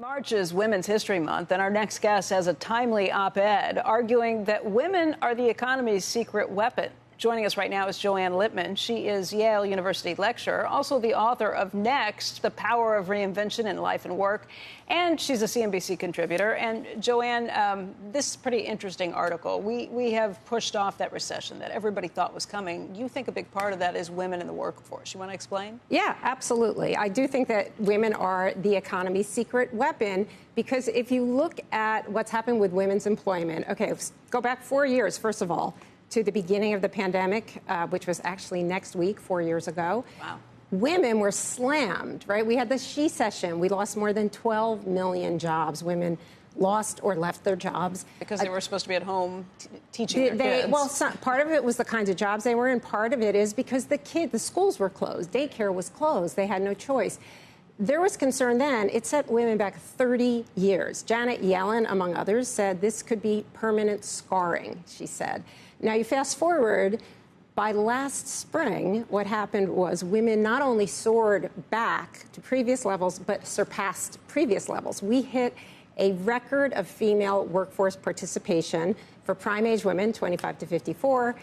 March is Women's History Month, and our next guest has a timely op-ed arguing that women are the economy's secret weapon. Joining us right now is Joanne Lipman. She is Yale University lecturer, also the author of Next, The Power of Reinvention in Life and Work, and she's a CNBC contributor. And Joanne, this is a pretty interesting article. We have pushed off that recession that everybody thought was coming. You think a big part of that is women in the workforce. You want to explain? Yeah, absolutely. I do think that women are the economy's secret weapon, because if you look at what's happened with women's employment, okay, go back 4 years, first of all, to the beginning of the pandemic, which was actually next week, 4 years ago. Wow. Women were slammed, right? We had the she session. We lost more than 12 million jobs. Women lost or left their jobs. Because they were supposed to be at home teaching their kids. Well, part of it was the kinds of jobs they were in. Part of it is because the schools were closed. Daycare was closed. They had no choice. There was concern then. It set women back 30 years. Janet Yellen, among others, said this could be permanent scarring, she said. Now, you fast forward, by last spring, what happened was women not only soared back to previous levels, but surpassed previous levels. We hit a record of female workforce participation for prime-age women, 25 to 54,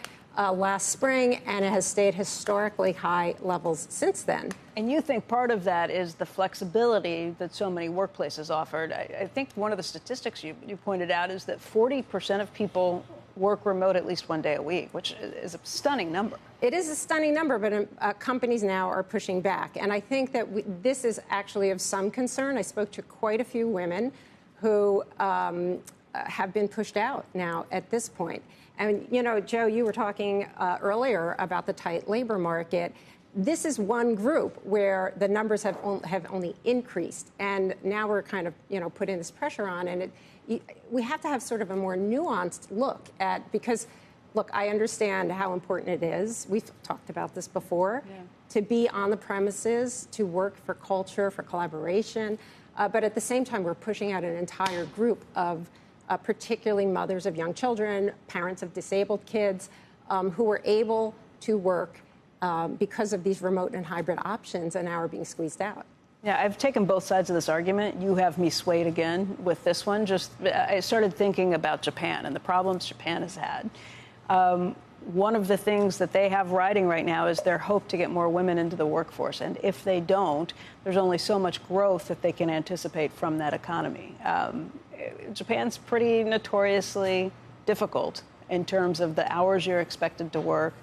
last spring, and it has stayed historically high levels since then. And you think part of that is the flexibility that so many workplaces offered. I think one of the statistics you pointed out is that 40% of people work remote at least one day a week, which is a stunning number. It is a stunning number, but companies now are pushing back. And I think that this is actually of some concern. I spoke to quite a few women who have been pushed out now at this point. And, you know, Joe, you were talking earlier about the tight labor market. This is one group where the numbers have only increased. And now we're kind of, putting this pressure on. And we have to have sort of a more nuanced look at, because, look, I understand how important it is. We've talked about this before, to be on the premises, to work for culture, for collaboration. But at the same time, we're pushing out an entire group of particularly mothers of young children, parents of disabled kids, who were able to work because of these remote and hybrid options, and now are being squeezed out. Yeah, I've taken both sides of this argument. You have me swayed again with this one. I started thinking about Japan and the problems Japan has had. One of the things that they have riding right now is their hope to get more women into the workforce. And if they don't, there's only so much growth that they can anticipate from that economy. Japan's pretty notoriously difficult in terms of the hours you're expected to work,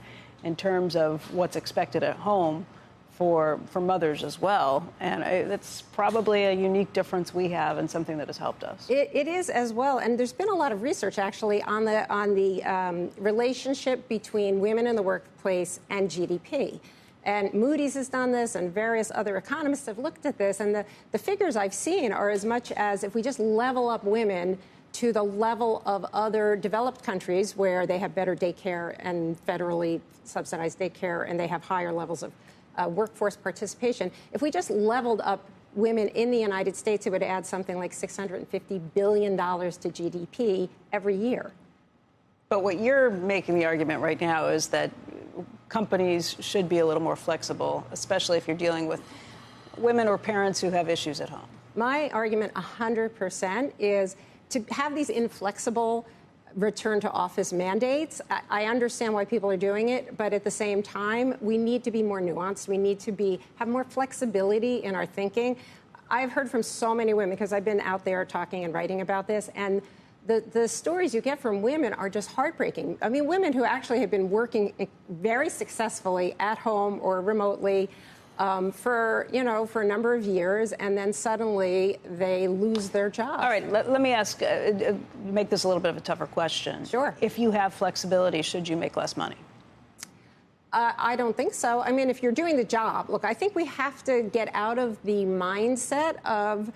in terms of what's expected at home for mothers as well. And that's probably a unique difference we have and something that has helped us. It is as well. And there's been a lot of research, actually, on the relationship between women in the workplace and GDP. And Moody's has done this, and various other economists have looked at this. And the figures I've seen are as much as if we just level up women to the level of other developed countries where they have better daycare and federally subsidized daycare, and they have higher levels of workforce participation. If we just leveled up women in the United States, it would add something like $650 billion to GDP every year. But what you're making the argument right now is that companies should be a little more flexible, especially if you're dealing with women or parents who have issues at home. My argument 100% is to have these inflexible return to office mandates. I understand why people are doing it, but at the same time, we need to be more nuanced. We need to have more flexibility in our thinking. I've heard from so many women, because I've been out there talking and writing about this, and the stories you get from women are just heartbreaking. I mean, women who actually have been working very successfully at home or remotely for a number of years, and then suddenly they lose their job. All right, let me make this a little bit of a tougher question. Sure. If you have flexibility, should you make less money? I don't think so. I mean, if you're doing the job, look, I think we have to get out of the mindset of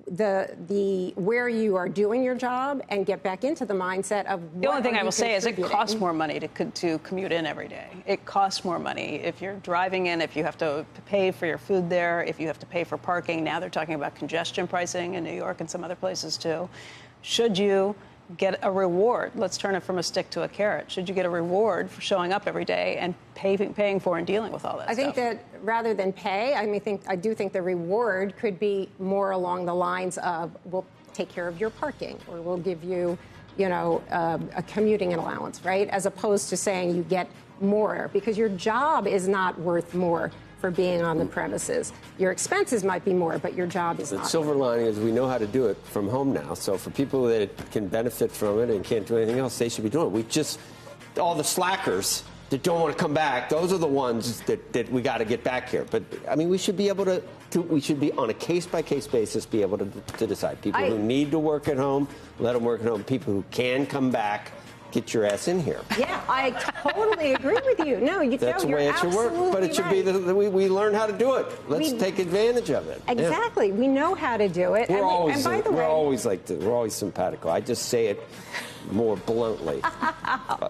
the where you are doing your job and get back into the mindset of the only thing I will say is it costs more money to commute in every day. It costs more money if you're driving in, if you have to pay for your food there, if you have to pay for parking. Now they're talking about congestion pricing in New York and some other places too. Should you get a reward? Let's turn it from a stick to a carrot. Should you get a reward for showing up every day and paying for and dealing with all that stuff? I think that rather than pay, I do think the reward could be more along the lines of, we'll take care of your parking, or we'll give you, a commuting allowance, right? As opposed to saying you get more, because your job is not worth more for being on the premises. Your expenses might be more, but your job is not. The silver lining is we know how to do it from home now. So for people that can benefit from it and can't do anything else, they should be doing it. All the slackers that don't want to come back, those are the ones that we got to get back here. But we should be able we should be on a case-by-case basis be able to decide. People who need to work at home, let them work at home. People who can come back, get your ass in here. Yeah, I totally agree with you. That's the way it should work. But it should be that we learn how to do it. Let's take advantage of it. Exactly. Yeah. We know how to do it. We're always simpatico. I just say it more bluntly.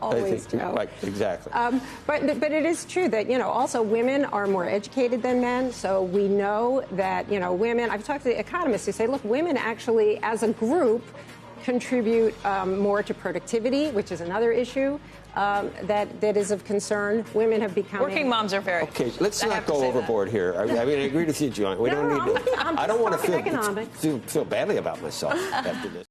Always, Joe. Right, exactly. But it is true that, also women are more educated than men. So we know that, women, I've talked to the economists who say, look, women actually, as a group, contribute more to productivity, which is another issue that is of concern. Women have become working moms are very. Okay, let's not go overboard here. I agree with you, Joanne. We don't need to. I don't want to feel badly about myself after this.